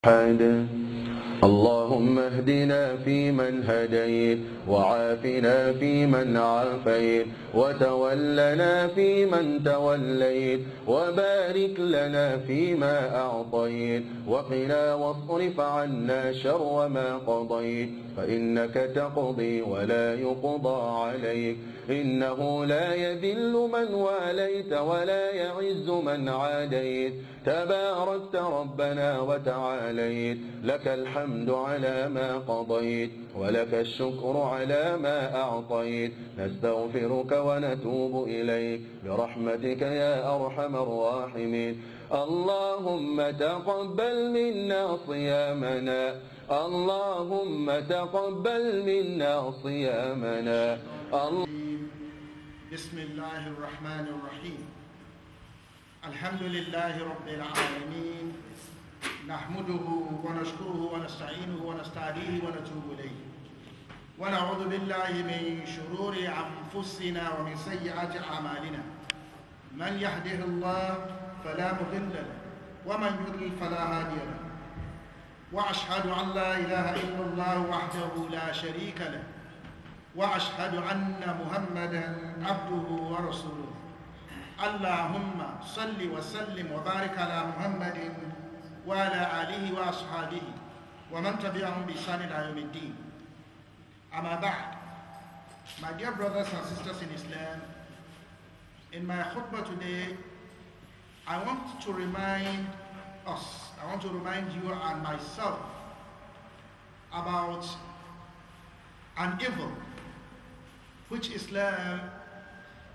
أحد. اللهم اهدنا فيمن هديت، وعافنا فيمن عافيت، وتولنا فيمن توليت، وبارك لنا فيما أعطيت، وقنا واصرف عنا شر ما قضيت، فإنك تقضي ولا يقضى عليك، إنه لا يذل من واليت ولا يعز من عاديت، تباركت ربنا وتعاليت، لك الحمد على ما قضيت، ولك الشكر على ما أعطيت، نستغفرك ونتوب إليك برحمتك يا أرحم الراحمين. اللهم تقبل منا صيامنا، اللهم تقبل منا صيامنا. بسم الله الرحمن الرحيم. الحمد لله رب العالمين، نحمده ونشكره ونستعينه ونستهديه ونتوب إليه، ونعوذ بالله من شرور أنفسنا ومن سيئات أعمالنا. من يهده الله فلا مضل له، ومن يضلل فلا هادي له، وأشهد أن لا إله إلا الله وحده لا شريك له، وأشهد أن محمدا عبده ورسوله. اللهم صل وسلم وبارك على محمد وعلى آله وأصحابه ومن تبعهم بإحسان إلى يوم الدين. أما بعد, my dear brothers and sisters in Islam, in my khutbah today, I want to remind you and myself about an evil which Islam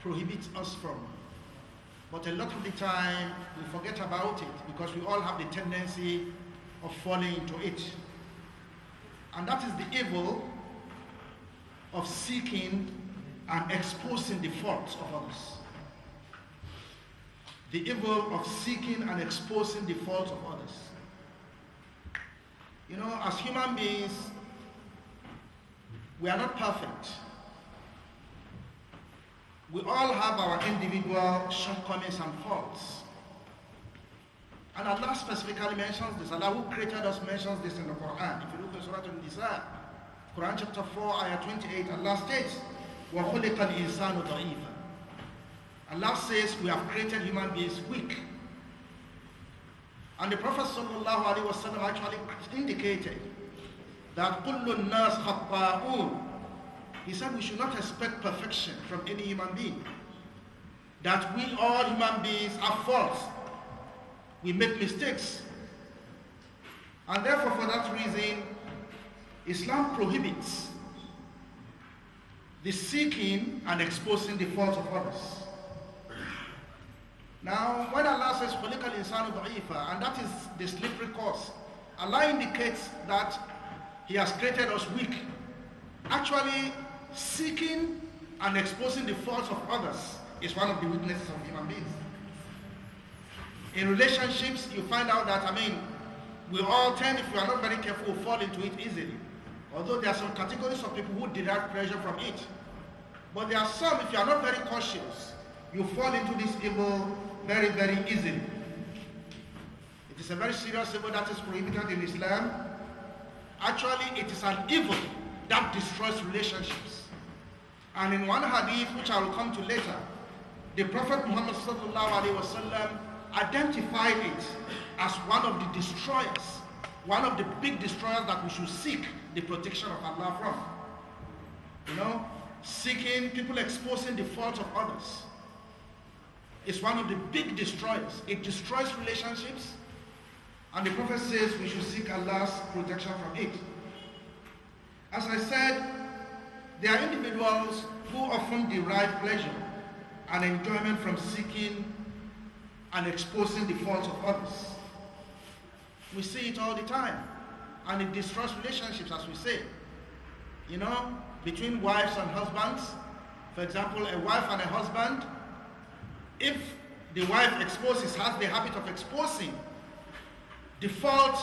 prohibits us from. But a lot of the time we forget about it because we all have the tendency of falling into it. And that is the evil of seeking and exposing the faults of others. The evil of seeking and exposing the faults of others. You know, as human beings, we are not perfect. We all have our individual shortcomings and faults. And Allah specifically mentions this. Allah who created us mentions this in the Quran. If you look at Surah An-Nisa, Quran chapter 4, ayah 28, Allah states, وَخُلِقَ الْإِنسَانُ ضَعِيفًا. Allah says we have created human beings weak. And the Prophet ﷺ actually indicated that كُلُّ النَّاسِ خَطَّاءُونَ. He said we should not expect perfection from any human being. That we all human beings have faults. We make mistakes. And therefore, for that reason, Islam prohibits the seeking and exposing the faults of others. Now, when Allah says, خُلِقَ الْإِنسَانُ ضَعِيفًا, and that is the slippery course, Allah indicates that He has created us weak. Actually, seeking and exposing the faults of others is one of the weaknesses of human beings. In relationships, you find out that, we all tend, if we are not very careful, fall into it easily. Although there are some categories of people who derive pleasure from it. But there are some, if you are not very cautious, you fall into this evil very, very easily. It is a very serious evil that is prohibited in Islam. Actually, it is an evil that destroys relationships. And in one hadith, which I will come to later, the Prophet Muhammad ﷺ identified it as one of the destroyers, one of the big destroyers that we should seek the protection of Allah from. You know, seeking, people exposing the faults of others is one of the big destroyers. It destroys relationships, and the Prophet says we should seek Allah's protection from it. As I said, there are individuals who often derive pleasure and enjoyment from seeking and exposing the faults of others. We see it all the time, and it destroys relationships, as we say. You know, between wives and husbands. For example, a wife and a husband, if the wife has the habit of exposing the fault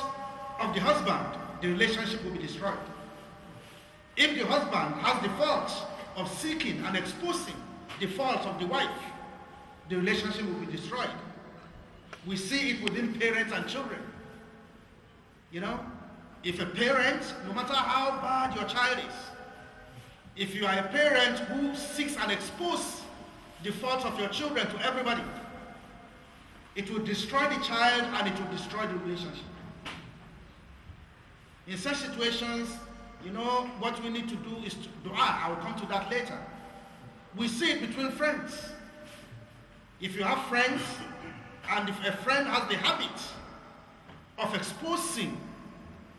of the husband, the relationship will be destroyed. If the husband has the fault of seeking and exposing the fault of the wife, the relationship will be destroyed. We see it within parents and children. You know, if a parent, no matter how bad your child is, if you are a parent who seeks and exposes the faults of your children to everybody, it will destroy the child and it will destroy the relationship. In such situations, you know, what we need to do is dua. I will come to that later. We see it between friends. If you have friends, and if a friend has the habit of exposing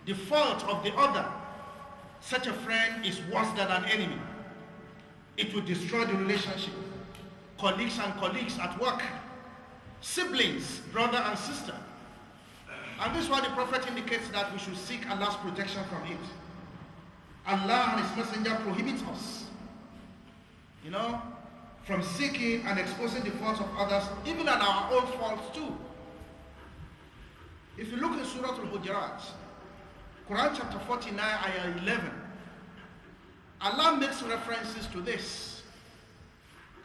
the fault of the other, such a friend is worse than an enemy. It will destroy the relationship. Colleagues and colleagues at work, siblings, brother and sister. And this is why the Prophet indicates that we should seek Allah's protection from it. Allah and His Messenger prohibits us, you know, from seeking and exposing the faults of others, even at our own faults too. If you look in Surah Al-Hujurat, Quran chapter 49, ayah 11, Allah makes references to this.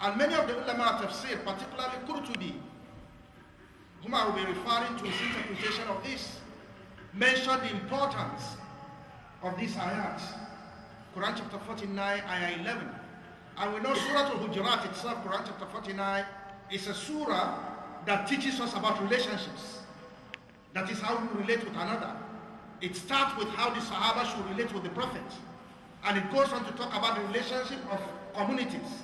And many of the ulama tafsir, particularly Qurtubi, whom I will be referring to his interpretation of this, mention the importance of these ayats. Quran chapter 49, ayah 11. And we know Surah Al-Hujurat itself, Quran chapter 49, is a surah that teaches us about relationships. That is how we relate with another. It starts with how the Sahaba should relate with the Prophet. And it goes on to talk about the relationship of communities.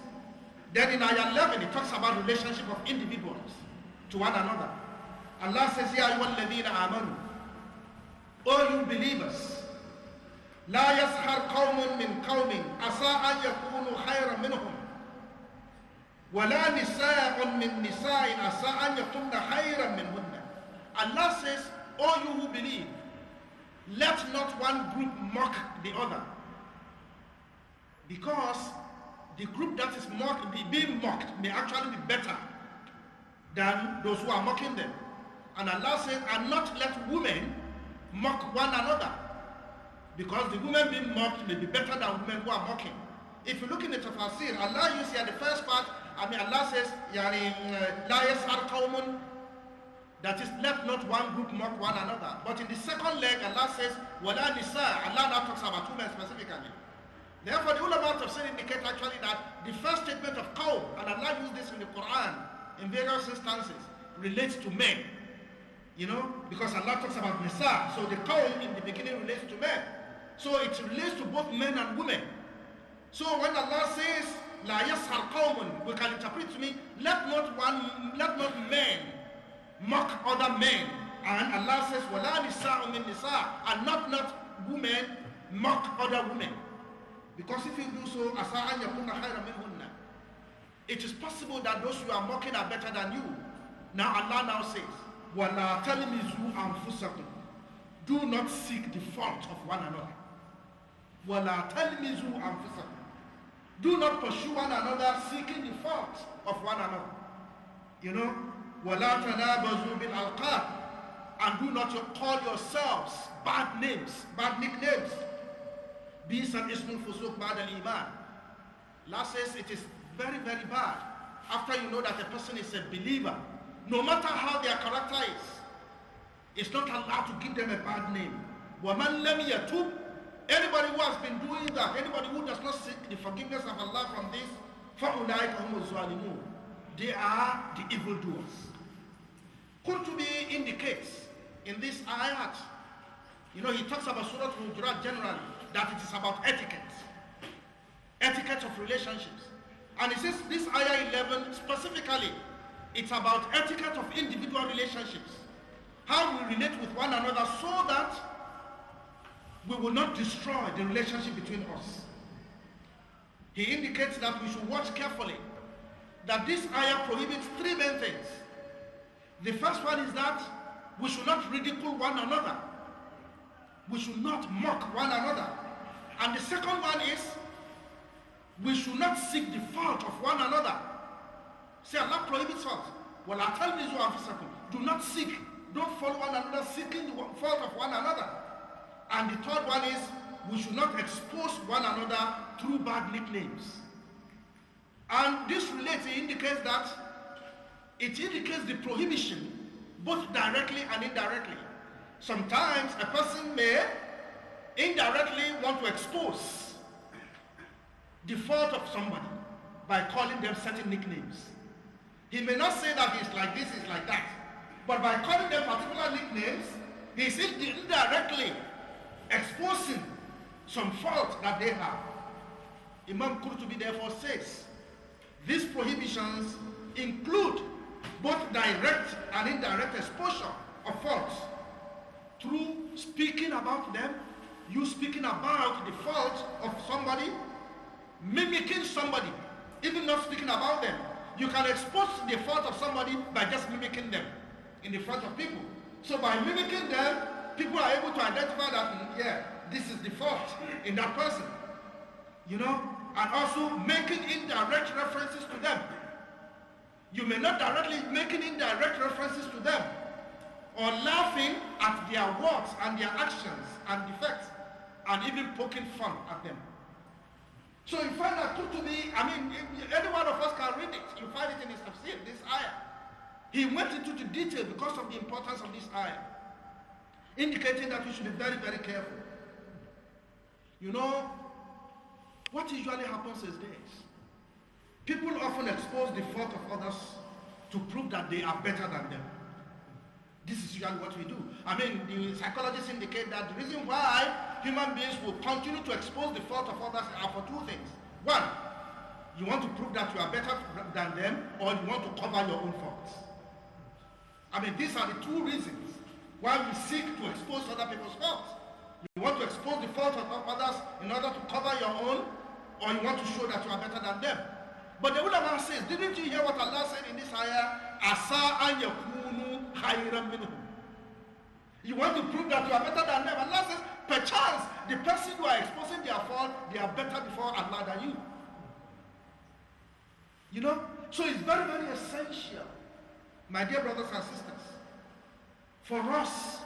Then in ayah 11, it talks about relationship of individuals to one another. Allah says, Ya ayyuhalladhina amanu, O you believers, لا يسخر قوم من قوم عسى أن يكونوا خيرا منهم ولا نساء من نساء عسى أن يكون خيرا منهن. Allah says, O you who believe, let not one group mock the other, because the group that is being mocked may actually be better than those who are mocking them. And Allah says, and not let women mock one another, because the women being mocked may be better than women who are mocking. If you look in the tafsir, Allah uses here the first part, Allah says, La yas'ar qawmun, that is, let not one group mock one another. But in the second leg, Allah says, Wala nisa, Allah now talks about women specifically. Therefore, the ulama tafsir indicate actually that the first statement of qawm, and Allah used this in the Quran in various instances, relates to men. You know, because Allah talks about nisa, so the qawm in the beginning relates to men. So it relates to both men and women. So when Allah says, La yashar qawmun, we can interpret to me, let not men mock other men. And Allah says, Wala nisa'u min nisa, and not women mock other women. Because if you do so, asa an yakuna khayran minhunna, it is possible that those you are mocking are better than you. Now Allah now says, Wala talmizu anfusakum, do not seek the fault of one another. Wala talmizu anfusakum, do not pursue one another seeking the fault of one another. You know, Wala tanabazu bil alqab, and do not call yourselves bad names, bad nicknames. Bisan ismul fusuq ba'da al-iman. Allah says it is very, very bad after you know that a person is a believer, no matter how their character is. It's not allowed to give them a bad name. وَمَنْ لَمْ يَتُوبْ, anybody who has been doing that, anybody who does not seek the forgiveness of Allah from this, فَأُولَٰئِكَ هُمُ الظَّالِمُونَ, they are the evildoers. Qurtubi indicates in this ayat, you know, he talks about Surah Al-Hujurat generally, that it is about etiquette of relationships. And he says this ayah 11 specifically, it's about etiquette of individual relationships. How we relate with one another so that we will not destroy the relationship between us. He indicates that we should watch carefully, that this ayah prohibits three main things. The first one is that we should not ridicule one another. We should not mock one another. And the second one is, we should not seek the fault of one another. See, Allah prohibits fault. Well, I tell you, do not seek, don't follow one another seeking the fault of one another. And the third one is, we should not expose one another through bad nicknames. And this relates, it indicates the prohibition, both directly and indirectly. Sometimes a person indirectly want to expose the fault of somebody by calling them certain nicknames. He may not say that he's like this, he's like that, but by calling them particular nicknames, he's indirectly exposing some fault that they have. Imam Qurtubi therefore says, these prohibitions include both direct and indirect exposure of faults through speaking about them, you speaking about the fault of somebody, mimicking somebody, even not speaking about them. You can expose the fault of somebody by just mimicking them in the front of people. So by mimicking them, people are able to identify that, yeah, this is the fault in that person. You know, and also making indirect references to them. You may not directly making indirect references to them, or laughing at their words and their actions and defects, and even poking fun at them. So you find that Qurtubi, I mean, any one of us can read it. You find it in his tafsir, this ayah. He went into the detail because of the importance of this ayah, indicating that we should be very, very careful. You know, what usually happens is this. People often expose the fault of others to prove that they are better than them. This is usually what we do. I mean, the psychologists indicate that the reason why human beings will continue to expose the fault of others are for two things. One, you want to prove that you are better than them, or you want to cover your own faults. I mean, these are the two reasons why we seek to expose other people's faults. You want to expose the fault of others in order to cover your own, or you want to show that you are better than them. But the ulama says, didn't you hear what Allah said in this ayah? Asa an yakunu khayran minhum. You want to prove that you are better than them. Allah says, perchance the person who are exposing their fault, they are better before Allah than you. You know? So it's very, very essential, my dear brothers and sisters, for us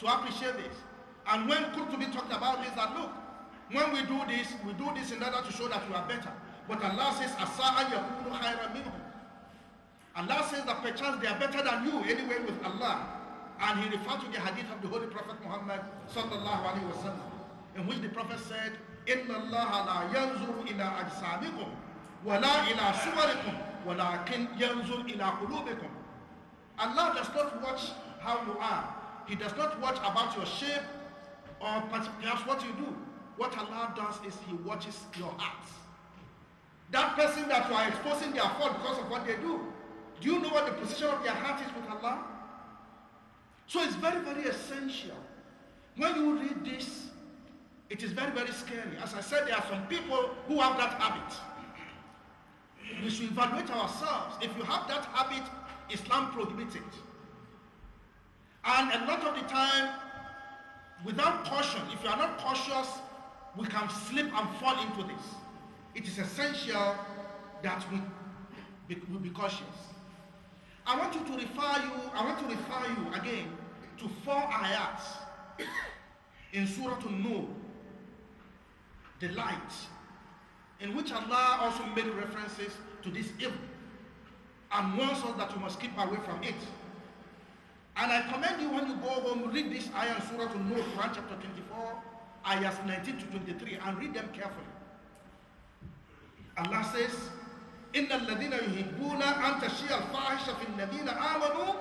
to appreciate this. And when Qurtubi talked about this, that look, when we do this in order to show that you are better. But Allah says, Asa an yakunu khayran minhum. Allah says that perchance they are better than you anyway with Allah. And he referred to the hadith of the Holy Prophet Muhammad sallallahu alaihi wasallam, in which the Prophet said, Inna Allah la yanzuru ila ajsamikum, wa la ila suwarikum, walakin yanzur ila qulubikum. Allah does not watch how you are. He does not watch about your shape or perhaps what you do. What Allah does is He watches your hearts. That person that you are exposing their fault because of what they do you know what the position of their heart is with Allah? So it's very, very essential. When you read this, it is very, very scary. As I said, there are some people who have that habit. We should evaluate ourselves. If you have that habit, Islam prohibits it. And a lot of the time, without caution, if you are not cautious, we can slip and fall into this. It is essential that we be cautious. I want to refer you again to 4 ayats in Surah An-Nur, the light, in which Allah also made references to this evil and warns us that we must keep away from it. And I commend you when you go home, read this ayah in Surah An-Nur, Quran chapter 24, ayahs 19 to 23, and read them carefully. Allah says, إن الذين يحبون أن تشيع الفاحشة في الذين آمنوا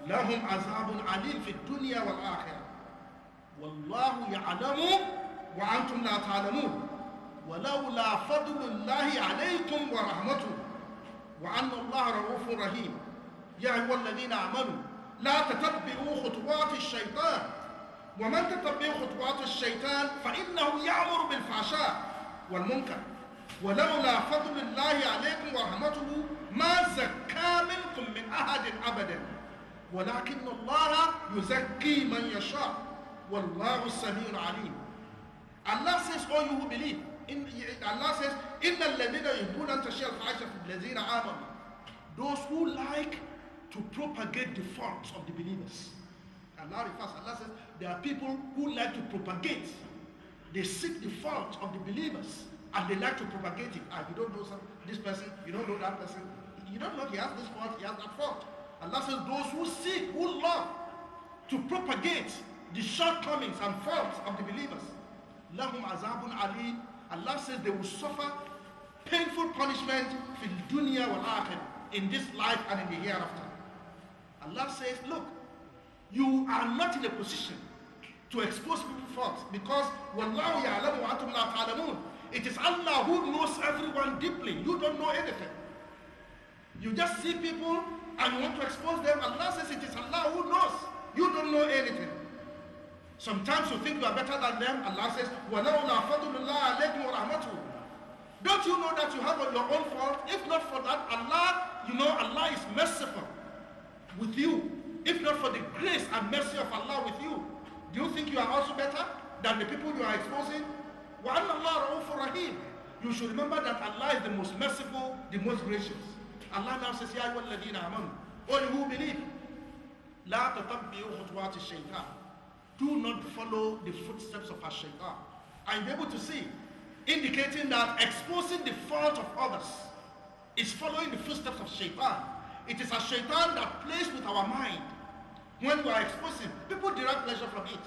لهم عذاب عليم في الدنيا والآخرة والله يعلم وأنتم لا تعلمون ولولا فضل الله عليكم ورحمته وأن الله رؤوف رحيم يا أيها الذين آمنوا لا تتبعوا خطوات الشيطان ومن تتبع خطوات الشيطان فإنه يأمر بالفحشاء والمنكر ولولا فضل الله عليكم ورحمته ما زكى منكم من أحد أبدا ولكن الله يزكي من يشاء والله السميع العليم. Allah says, all you who believe, Allah says, إن الذين يحبون أن تشيع الفاحشة في الذين آمنوا, those who like to propagate the faults of the believers. Allah says there are people who like to propagate. They seek the fault of the believers and they like to propagate it. You don't know this person, you don't know that person, you don't know he has this fault, he has that fault. Allah says those who seek, who love to propagate the shortcomings and faults of the believers. lahum azabun alim. Allah says they will suffer painful punishment fil dunya wal akhirah, in this life and in the hereafter. Allah says, look, you are not in a position to expose people's faults because wallahu ya'lamu wa antum la ta'lamun. It is Allah who knows everyone deeply. You don't know anything. You just see people and you want to expose them. Allah says it is Allah who knows. You don't know anything. Sometimes you think you are better than them. Allah says, وَلَوْلَا فَضْلُ اللَّهِ عَلَيْكُمْ وَرَحْمَتُهُ. Don't you know that you have your own fault? If not for that, Allah is merciful with you. If not for the grace and mercy of Allah with you, do you think you are also better than the people you are exposing? وَأَنَّ اللَّهَ رَءُوفٌ رَحِيمٌ. You should remember that Allah is the most merciful, the most gracious. Allah now says, يَا أَيُّهَا الَّذِينَ آمَنُوا, all you who believe, لَا تَتَبِّعُوا خُطُوَاتِ الشَّيْطَانِ. Do not follow the footsteps of Ash-Shaytan. And you'll be able to see, indicating that exposing the fault of others is following the footsteps of Shaitan. It is a Shaitan that plays with our mind. When we are exposing, people derive pleasure from it.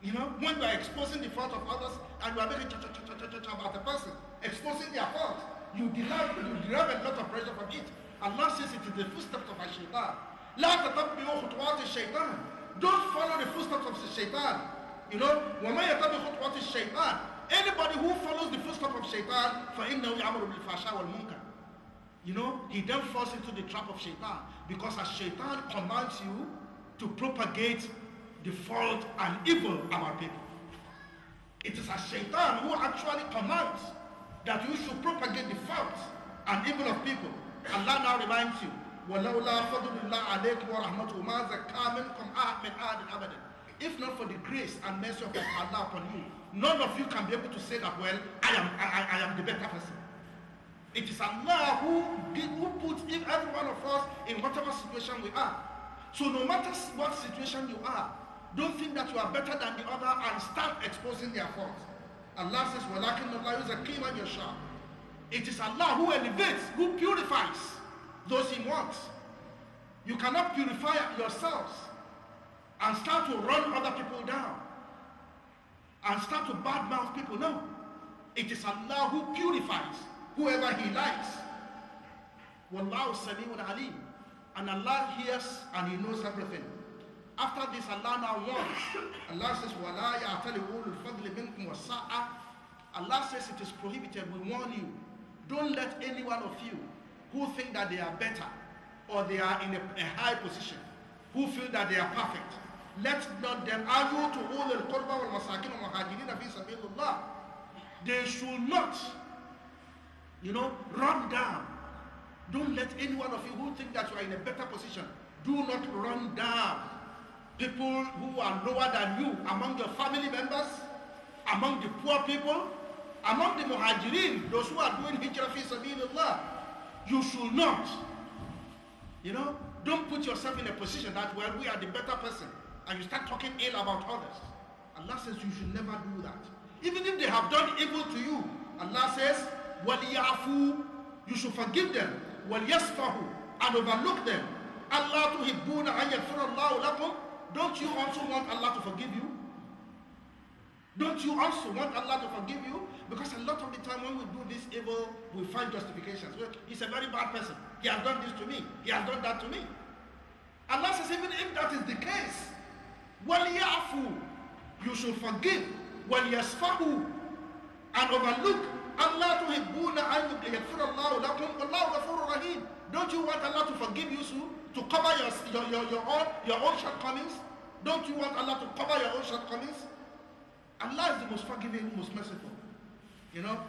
You know, when we are exposing the fault of others and we are making about the person, exposing their fault, you derive a lot of pleasure from it. Allah says it is the footsteps of Shaitan. لا تتبعوا خطوات الشيطان. Don't follow the footsteps of the Shaitan. You know, وَمَا يَتَبِعُ خُطْوَاتِ الشَّيْطَانِ. Anybody who follows the footsteps of Shaitan, فَإِنَّهُ يَعْمُرُ بِالْفَحْشَاءِ وَالْمُنكَرِ. You know, he then falls into the trap of Shaitan, because as Shaitan commands you to propagate the fault and evil about people. It is a Shaitan who actually commands that you should propagate the fault and evil of people. Allah now reminds you, وَلَوْلَا فَضْلُ اللَّهِ عَلَيْكُمْ وَرَحْمَتُهُ مَا زَكَّىٰ مِنكُمْ أَحَدٌ مِنْ أَحَدٍ أَبَدًا. If not for the grace and mercy of Allah upon you, none of you can be able to say that, well, I am the better person. It is Allah who puts every one of us in whatever situation we are. So no matter what situation you are, don't think that you are better than the other and start exposing their faults. Allah says, وَلَكِنَّ اللَّهَ يُزَكِّي مَن يَشَاءُ. It is Allah who elevates, who purifies those He wants. You cannot purify yourselves and start to run other people down and start to badmouth people. No. It is Allah who purifies whoever He likes. Wallahu Sami'un Alim. And Allah hears and He knows everything. After this, Allah now warns. Allah says, وَلَا يَعْتَلِ أُولُو الْفَضْلِ مِنْكُمْ وَالسَّعَةِ. Allah says it is prohibited. We warn you. Don't let any one of you who think that they are better or they are in a high position, who feel that they are perfect, let not them argue to all the Khutbah wal Masakin wal Muhajirin fi sabilillah. They should not, run down. Don't let any one of you who think that you are in a better position, do not run down people who are lower than you, among your family members, among the poor people, among the Muhajirin, those who are doing hijrah fi sabilillah. You should not, don't put yourself in a position that, well, we are the better person, and you start talking ill about others. Allah says you should never do that. Even if they have done evil to you, Allah says, وَلْيَعْفُوا, you should forgive them, وَلْيَصْفَحُوا, and overlook them. Allah tuhibbuna an yaghfira Allahu lakum. Don't you also want Allah to forgive you? Don't you also want Allah to forgive you? Because a lot of the time when we do this evil, we find justifications. Well, he's a very bad person. He has done this to me. He has done that to me. Allah says, even if that is the case, وَلْيَعْفُوا, you should forgive. وَلْيَصْفَحُوا, and overlook. Allah tuhibbuna an yaghfira Allahu lakum wallahu ghafurur rahim. Don't you want Allah to forgive you too? To cover your own shortcomings? Don't you want Allah to cover your own shortcomings? Allah is the most forgiving, most merciful.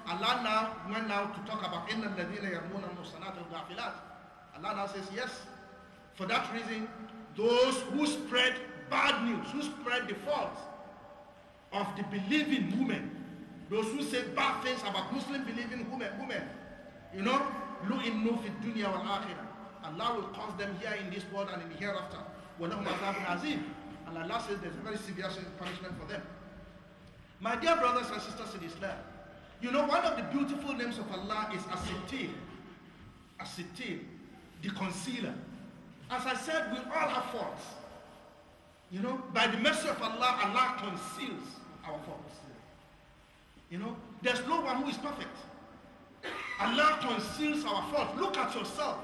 Allah now went now to talk about إِنَّ الَّذِينَ يَرْمُونَ الْمُحْصَنَاتِ الْغَافِلَاتِ. Allah now says, yes, for that reason, those who spread bad news, who spread the faults of the believing women, those who say bad things about Muslim believing women, لُئِنُّوا فِي الدُّنْيَا وَالْآخِرَةِ. Allah will cause them here in this world and in the hereafter. وَلَهُمْ عَذَابٌ عَظِيمٌ. And Allah says there's a very severe punishment for them. My dear brothers and sisters in Islam, one of the beautiful names of Allah is As-Sittir. As-Sittir, the concealer. As I said, we all have faults. By the mercy of Allah, Allah conceals our faults. You know, there's no one who is perfect. Allah conceals our faults. Look at yourself.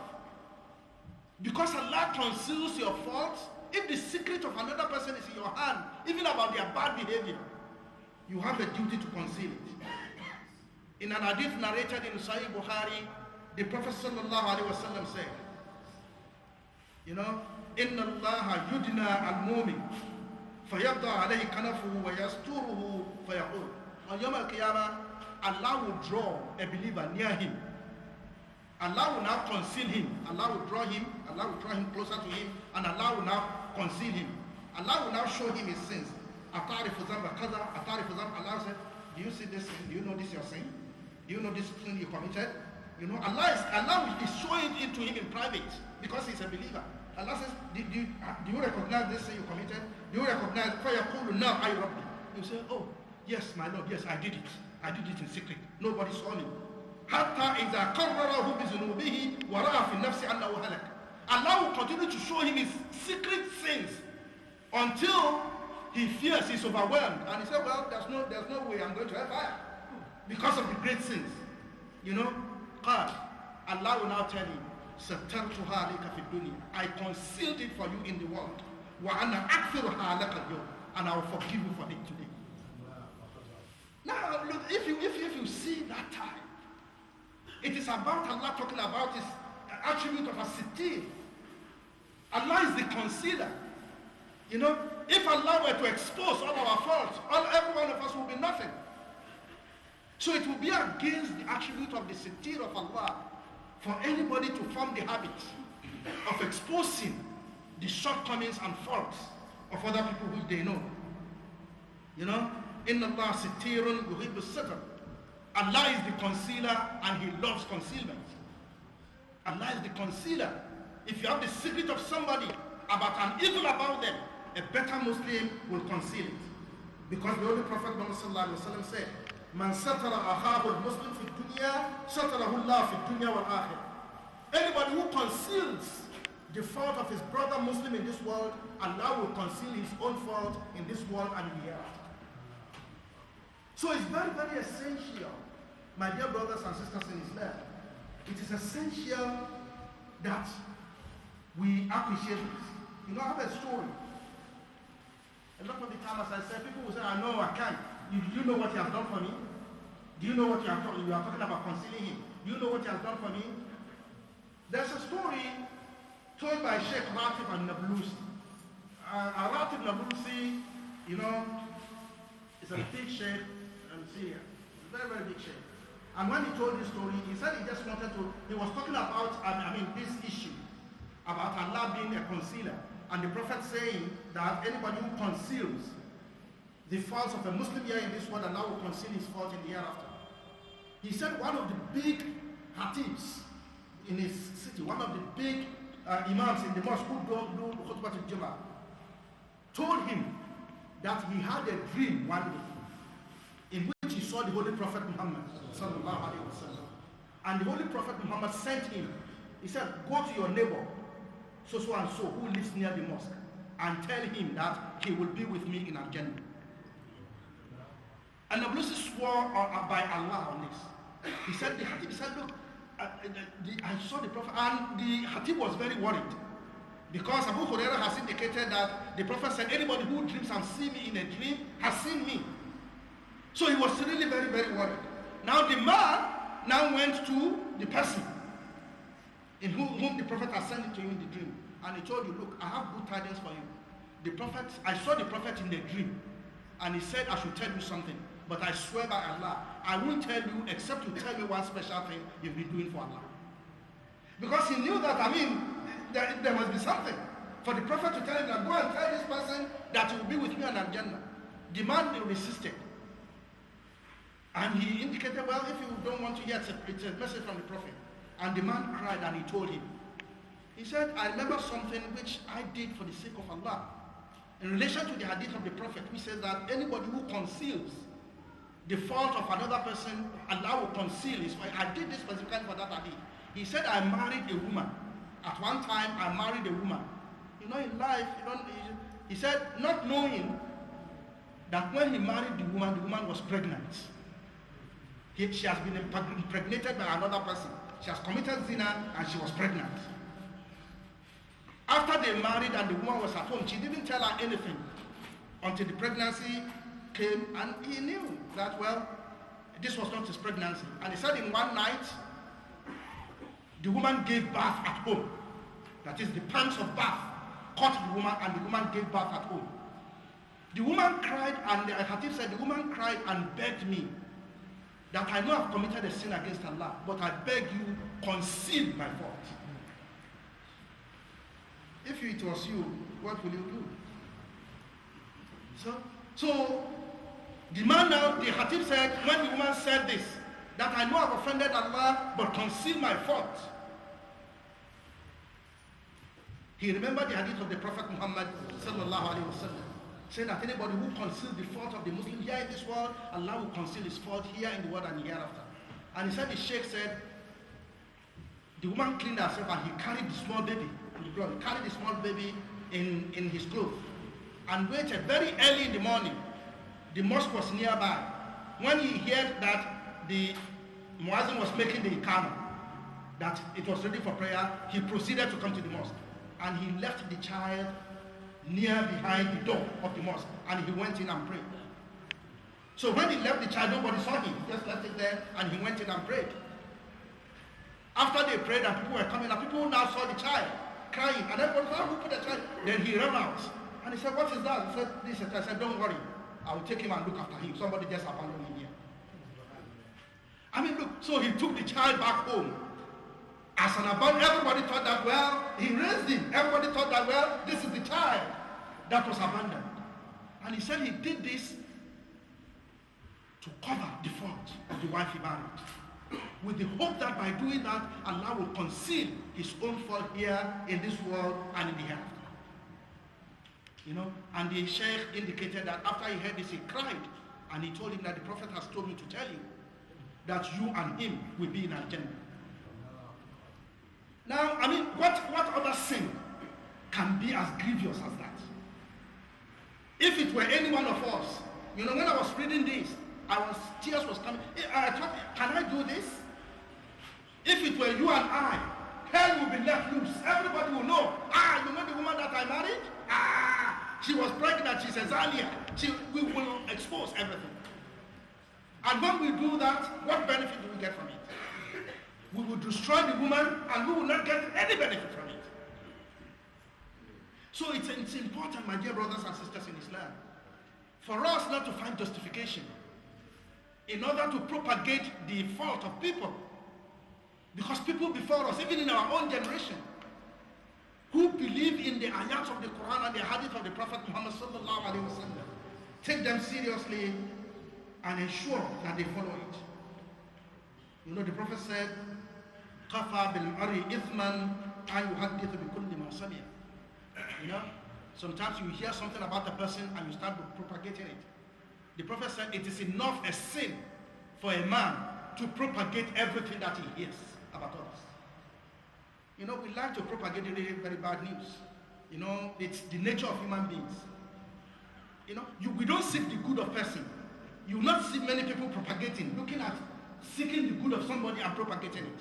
Because Allah conceals your faults, if the secret of another person is in your hand, even about their bad behavior, you have a duty to conceal it. In an hadith narrated in Sahih Bukhari, the Prophet sallallahu alaihi wasallam said, you know, Inna Allah yudna al-mumin fayabda alayhi kanafuhu wa yasturuhu fayaqul. On Yawm al-Qiyamah, Allah will draw a believer near him. Allah will now conceal him. Allah will draw him closer to him, and Allah will now conceal him. Allah will now show him his sins. Allah said, do you see this sin? Do you know this your sin? Do you know this sin you committed? You know, Allah is showing it to him in private because he's a believer. Allah says, do you recognize this sin you committed? Do you recognize? Now I Rabbi. You say, oh, yes, my Lord, yes, I did it. I did it in secret. Nobody saw me. Allah will continue to show him his secret sins until he fears he's overwhelmed. And he said, well, there's no way I'm going to hellfire because of the great sins. You know, Allah will now tell him, I concealed it for you in the world. And I will forgive you for it today. Now, look, if you see that time, it is about Allah talking about his attribute of a sittir. Allah is the concealer. You know, if Allah were to expose all our faults, every one of us will be nothing. So it will be against the attribute of the sittir of Allah for anybody to form the habit of exposing the shortcomings and faults of other people which they know. You know, Inna Allah sittirun yuhibbu satr. Allah is the concealer and he loves concealment. Allah is the concealer. If you have the secret of somebody about an evil about them, a better Muslim will conceal it. Because the Holy Prophet Muhammad said, Man satara akhahu al-Muslim fi dunya, satarahu Allah fi dunya wal akhirah. Anybody who conceals the fault of his brother Muslim in this world, Allah will conceal his own fault in this world and in the hereafter. So it's very, very essential, my dear brothers and sisters in Islam, it is essential that we appreciate this. You know, I have a story. A lot of the time, as I said, people will say, I know I can't. Do you know what he has done for me? Do you know what you are talking about concealing him? Do you know what he has done for me? There's a story told by Sheikh Ratib and Nablusi. Ratib Nablusi, you know, is a big sheikh in Syria. Very, very big sheikh. And when he told this story, he said he just wanted to, he was talking about, this issue about Allah being a concealer. And the Prophet saying that anybody who conceals the faults of a Muslim here in this world, Allah will conceal his fault in the hereafter. He said one of the big khatibs in his city, one of the big imams in the mosque who do Khutbah to Jum'ah, told him that he had a dream one day in which he saw the Holy Prophet Muhammad sallallahu alaihi wasallam. And the Holy Prophet Muhammad sent him. He said, go to your neighbor, so and so, who lives near the mosque, and tell him that he will be with me in Al-Jannah. And Nablusi swore by Allah on this. He said, look, I saw the Prophet, and the Khatib was very worried. Because Abu Hurairah has indicated that the Prophet said, anybody who dreams and sees me in a dream has seen me. So he was really very, very worried. Now the man now went to the person in whom the Prophet has sent it to you in the dream. And he told you, look, I have good tidings for you. The Prophet, I saw the Prophet in the dream. And he said, I should tell you something. But I swear by Allah, I won't tell you except you tell me one special thing you've been doing for Allah. Because he knew that, there must be something. For the Prophet to tell him that, go and tell this person that he will be with me in Al-Jannah. The man resisted. And he indicated, well, if you don't want to hear, it's a message from the Prophet. And the man cried and he told him. He said, I remember something which I did for the sake of Allah. In relation to the hadith of the Prophet, we said that anybody who conceals the fault of another person, Allah will conceal his fault. I did this specifically for that hadith. He said, I married a woman. At one time, I married a woman. You know, in life, he said, not knowing that when he married the woman was pregnant. She has been impregnated by another person. She has committed zina and she was pregnant. After they married and the woman was at home, she didn't tell her anything until the pregnancy came, and he knew that, well, this was not his pregnancy. And he said in one night, the woman gave birth at home. That is, the pangs of birth caught the woman, and the woman gave birth at home. The woman cried, and the Khatib said, the woman cried and begged me that I know I've committed a sin against Allah, but I beg you, conceal my fault. If it was you, what will you do? So the man now, the Khatib said, when the woman said this, that I know I've offended Allah, but conceal my fault. He remembered the hadith of the Prophet Muhammad sallallahu alaihi wasallam, saying that anybody who conceals the fault of the Muslim here in this world, Allah will conceal his fault here in the world and hereafter. And he said, the Sheikh said, the woman cleaned herself and he carried the small baby in the blood. He carried the small baby in his clothes and waited very early in the morning. The mosque was nearby. When he heard that the muazzin was making the iqamah, that it was ready for prayer, he proceeded to come to the mosque. And he left the child near behind the door of the mosque, and he went in and prayed. So when he left the child, nobody saw him. He just left it there, and he went in and prayed. After they prayed and people were coming, and people now saw the child crying, and everyone said, who put the child? Then he ran out, and he said, what is that? He said, this. I said, don't worry, I will take him and look after him. Somebody just abandoned him here. I mean, look, so he took the child back home. As an abandoned, everybody thought that, well, he raised him. Everybody thought that, well, this is the child that was abandoned. And he said he did this to cover the fault of the wife he married, with the hope that by doing that, Allah will conceal his own fault here in this world and in the hereafter. You know, and the Sheikh indicated that after he heard this, he cried, and he told him that the Prophet has told me to tell you that you and him will be in Al-Jannah. Now, I mean, what other sin can be as grievous as that? If it were any one of us, you know, when I was reading this, tears was coming. I thought, can I do this? If it were you and I, hell will be left loose. Everybody will know. You know the woman that I married? She was pregnant. She's a Zania. We will expose everything. And when we do that, what benefit do we get from it? We will destroy the woman and we will not get any benefit from it. So it's important, my dear brothers and sisters in Islam, for us not to find justification in order to propagate the fault of people. Because people before us, even in our own generation, who believe in the ayats of the Quran and the hadith of the Prophet Muhammad sallallahu alaihi wasallam, take them seriously and ensure that they follow it. You know, the Prophet said, "Kafa bil mari ithman an yuhaddithu bi kulli ma sami'a." You know, sometimes you hear something about a person and you start propagating it. The Prophet said it is enough a sin for a man to propagate everything that he hears about others. You know, we like to propagate really very bad news. You know, it's the nature of human beings. You know, we don't seek the good of person. You will not see many people propagating, looking at seeking the good of somebody and propagating it.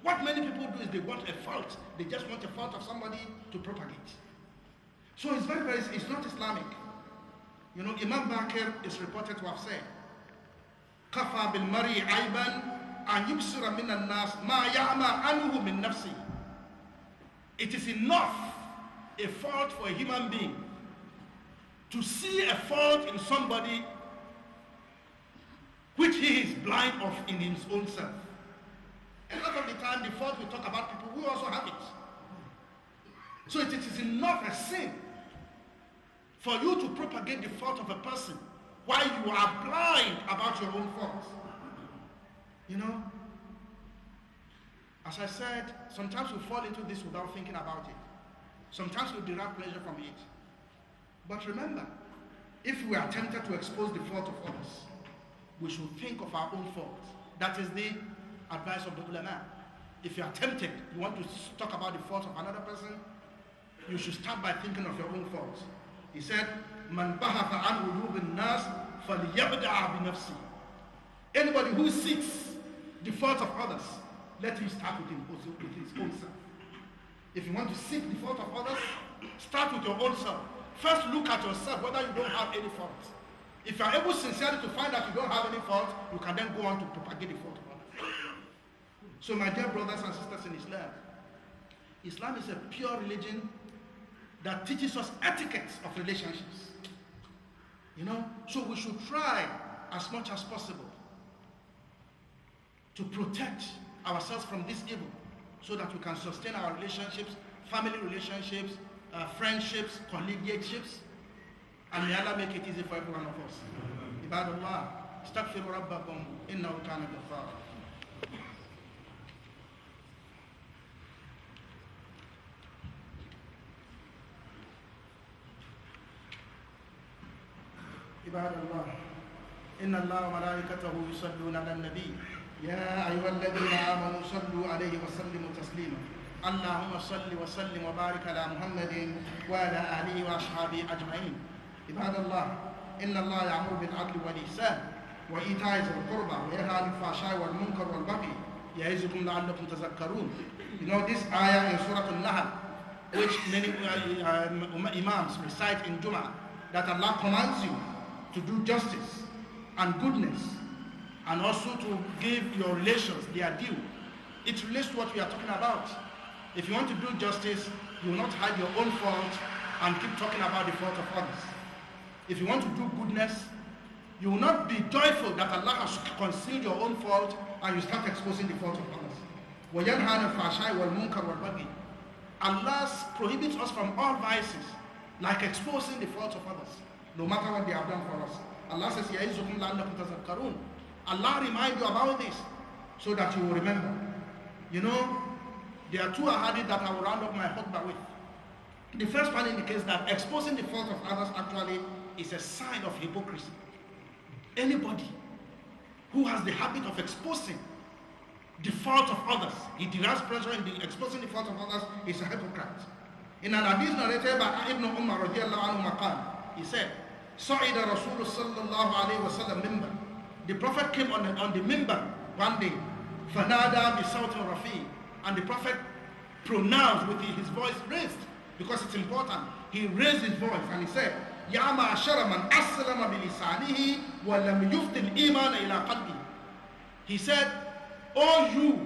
What many people do is they want a fault. They just want a fault of somebody to propagate. So it's it's not Islamic. You know, Imam Bakr is reported to have said, "Kafa bil mari ayban an yubsira min an-nas ma ya'ma anhu min nafsi." It is enough a fault for a human being to see a fault in somebody which he is blind of in his own self. A lot of the time, the fault we talk about people, we also have it. So it is enough a sin for you to propagate the fault of a person while you are blind about your own fault. You know, as I said, sometimes we fall into this without thinking about it. Sometimes we derive pleasure from it. But remember, if we are tempted to expose the fault of others, we should think of our own fault. That is the advice of the ulama. If you are tempted, you want to talk about the fault of another person, you should start by thinking of your own fault. He said, "Man bahatha an ulub an-nas falyabda'a bi nafsi." Anybody who seeks the fault of others, let him start with his own self. If you want to seek the fault of others, start with your own self. First look at yourself whether you don't have any fault. If you are able sincerely to find that you don't have any fault, you can then go on to propagate the fault of others. So my dear brothers and sisters in Islam, Islam is a pure religion that teaches us etiquette of relationships. So we should try as much as possible to protect ourselves from this evil so that we can sustain our relationships, family relationships, friendships, collegiateships, and may Allah make it easy for every one of us. Ibadallah, astaghfiru rabbakum innahu kana ghaffara. عباد الله إن الله وملائكته يصلون على النبي يا أيها الذين آمنوا صلوا عليه وسلموا تسليما اللهم صل وسلم وبارك على محمد وعلى آله وأصحابه أجمعين عباد الله إن الله يأمر بالعدل والإحسان وإيتاء ذي القربى وينهى عن الفحشاء والمنكر والبغي يعظكم لعلكم تذكرون. This ayah in Surah Al-Nahl, which many imams recite in Jum'ah, that Allah commands you to do justice and goodness, and also to give your relations their due. It relates to what we are talking about. If you want to do justice, you will not hide your own fault and keep talking about the fault of others. If you want to do goodness, you will not be joyful that Allah has concealed your own fault and you start exposing the fault of others. وَيَنْهَى عَنِ الْفَحْشَاءِ وَالْمُنكَرِ وَالْبَغْيِ. Allah prohibits us from all vices, like exposing the faults of others, no matter what they have done for us. Allah says, يَعِزُكُمْ لَعَلَّكُمْ تَذَكَّرُونَ. Allah reminds you about this so that you will remember. There are two ahadith that I will round up my khutbah with. The first one indicates that exposing the fault of others actually is a sign of hypocrisy. Anybody who has the habit of exposing the fault of others, he derives pleasure in exposing the fault of others, is a hypocrite. In an hadith narrated by Ibn Umar radiallahu anhu maqal, he said, صَعِدَ رَسُولُ صَلَّى اللَّهُ عَلَيْهِ وَسَلَّمْ مِنْبَرٍ. The Prophet came on the minbar one day, فَنَادَى بِصَوْتٍ رَفِيعٍ, and the Prophet pronounced with his voice raised, because it's important. He raised his voice and he said, يَا مَعْشَرَ مَنْ أَسْلَمَ بِلِسَانِهِ وَلَمْ يُفْضِ الْإِيمَانَ إِلَىٰ قَلْبِهِ. He said, "O you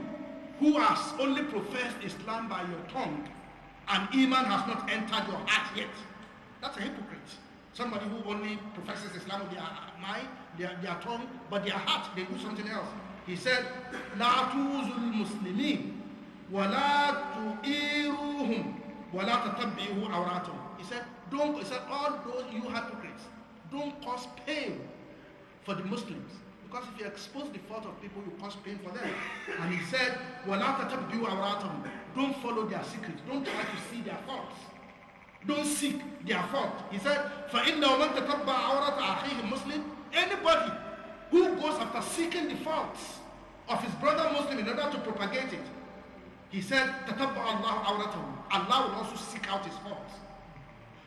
who has only professed Islam by your tongue, and Iman has not entered your heart yet." That's a hypocrite. Somebody who only professes Islam with their mind, their tongue, but their heart, they do something else. He said, "La tuzul muslimin, wa la tu'iruhum, wa la tatabbi'u awratuhum." He said, all those you hypocrites, don't cause pain for the Muslims. Because if you expose the fault of people, you cause pain for them. And he said, wa la tatabbi'u awratuhum. Don't follow their secrets. Don't try to see their faults. Don't seek their fault. He said, فَإِنَّهُ مَنْ تَتَبَّعَ عَوْرَةَ أَخِيهِ Muslim. Anybody who goes after seeking the faults of his brother Muslim in order to propagate it, he said, تَتَبَّعَ اللَّهُ عَوْرَتَهُ. Allah will also seek out his faults.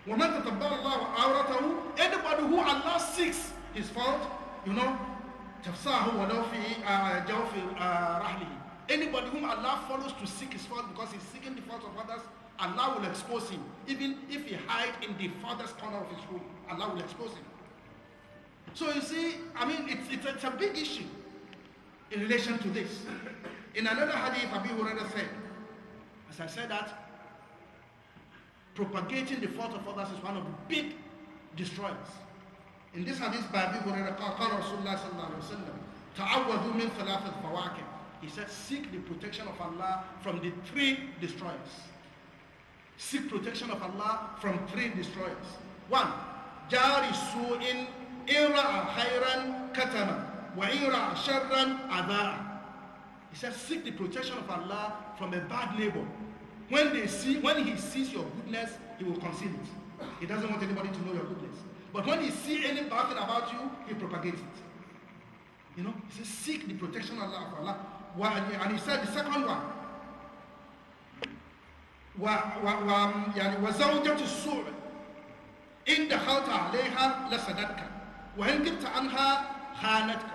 وَمَنْ تَتَبَّعَ اللَّهُ عَوْرَتَهُ. Anybody who Allah seeks his fault, تَفْسَاهُ وَلَوْ فِي جَوْفِ رَحْلِهِ. Anybody whom Allah follows to seek his fault because he's seeking the fault of others, Allah will expose him. Even if he hides in the farthest corner of his room, Allah will expose him. So you see, it's a big issue in relation to this. In another hadith, Abu Hurairah said, as I said that, propagating the fault of others is one of the big destroyers. In this hadith by Abu Hurairah, قال رسول الله صلى الله عليه وسلم, تعوذوا من ثلاثة فواكه. He said, seek the protection of Allah from the three destroyers. Seek protection of Allah from three destroyers. One, جار سوء إن رأى خيرا كتما وإن رأى شرا أذاع. He said, seek the protection of Allah from a bad neighbor. When he sees your goodness, he will conceal it. He doesn't want anybody to know your goodness. But when he sees any bad thing about you, he propagates it. He says, seek the protection of Allah. And he said the second one, وزوجة السوء إن دخلت عليها لسدتك وإن كنت عنها خانتك.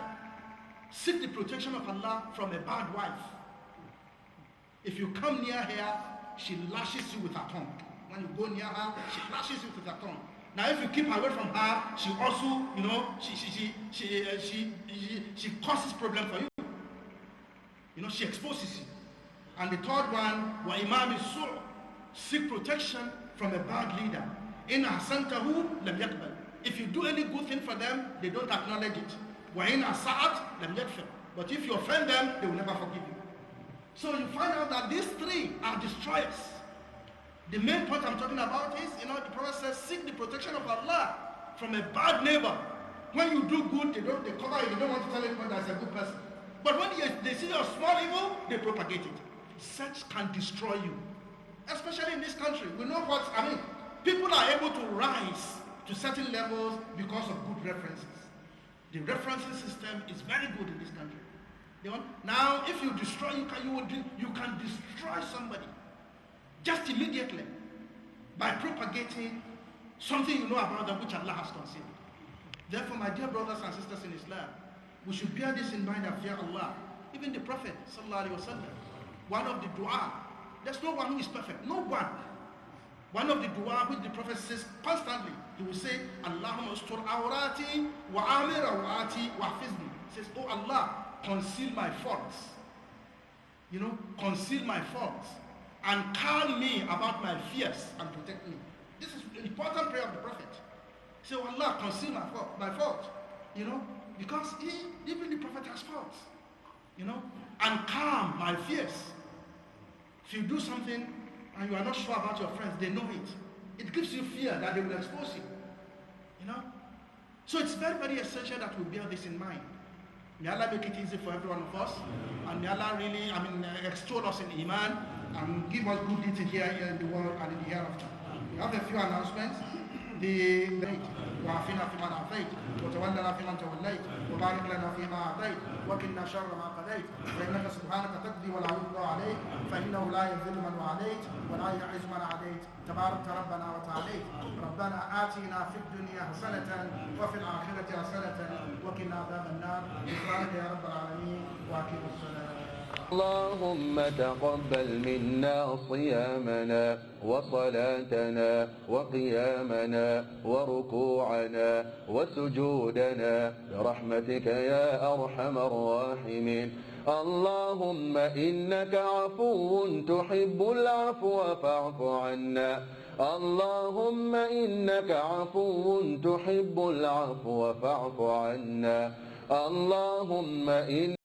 seek the protection of Allah from a bad wife. If you come near her, she lashes you with her tongue. When you go near her, she lashes you with her tongue. Now, if you keep away from her, she also, she causes problem for you. She exposes you. And the third one, wa imam is-su', seek protection from a bad leader. In ahsantahu lam yaqbal. If you do any good thing for them, they don't acknowledge it. Wa in asa'at lam yadfir. But if you offend them, they will never forgive you. So you find out that these three are destroyers. The main point I'm talking about is, the Prophet says, seek the protection of Allah from a bad neighbor. When you do good, they cover you. They don't want to tell anyone that's a good person. But when they see your small evil, they propagate it. Such can destroy you. Especially in this country. We know people are able to rise to certain levels because of good references. The referencing system is very good in this country. Now, if you destroy, you can destroy somebody just immediately by propagating something you know about them which Allah has concealed. Therefore, my dear brothers and sisters in Islam, we should bear this in mind and fear Allah. Even the Prophet sallallahu alaihi wasallam, one of the dua, there's no one who is perfect, no one. One of the dua which the Prophet says constantly, he will say, Allahumma ustur awrati wa amir awrati wa hafizni. He says, oh Allah, conceal my faults. Conceal my faults and calm me about my fears and protect me. This is an important prayer of the Prophet. Say, oh Allah, conceal my fault. Because even the Prophet has faults. And calm my fears. If you do something and you are not sure about your friends, they know it. It gives you fear that they will expose you. So it's very, very essential that we bear this in mind. May Allah make it easy for every one of us. And may Allah really, extol us in Iman and give us good deeds here in the world and in the hereafter. We have a few announcements. وعافنا فيمن عافيت وتولنا فيمن توليت وبارك لنا فيما اعطيت وقنا شر ما قضيت فانك سبحانك تقضي ولا يقضى عليك فانه لا يذل من واليت ولا يعز من عاديت تبارك ربنا وتعاليت ربنا آتنا في الدنيا حسنة وفي الآخرة حسنة وقنا عذاب النار غفرانك يا رب العالمين واقم الصلاة. اللهم تقبل منا صيامنا وصلاتنا وقيامنا وركوعنا وسجودنا برحمتك يا أرحم الراحمين. اللهم إنك عفو تحب العفو فاعف عنا. اللهم إنك عفو تحب العفو فاعف عنا. اللهم إن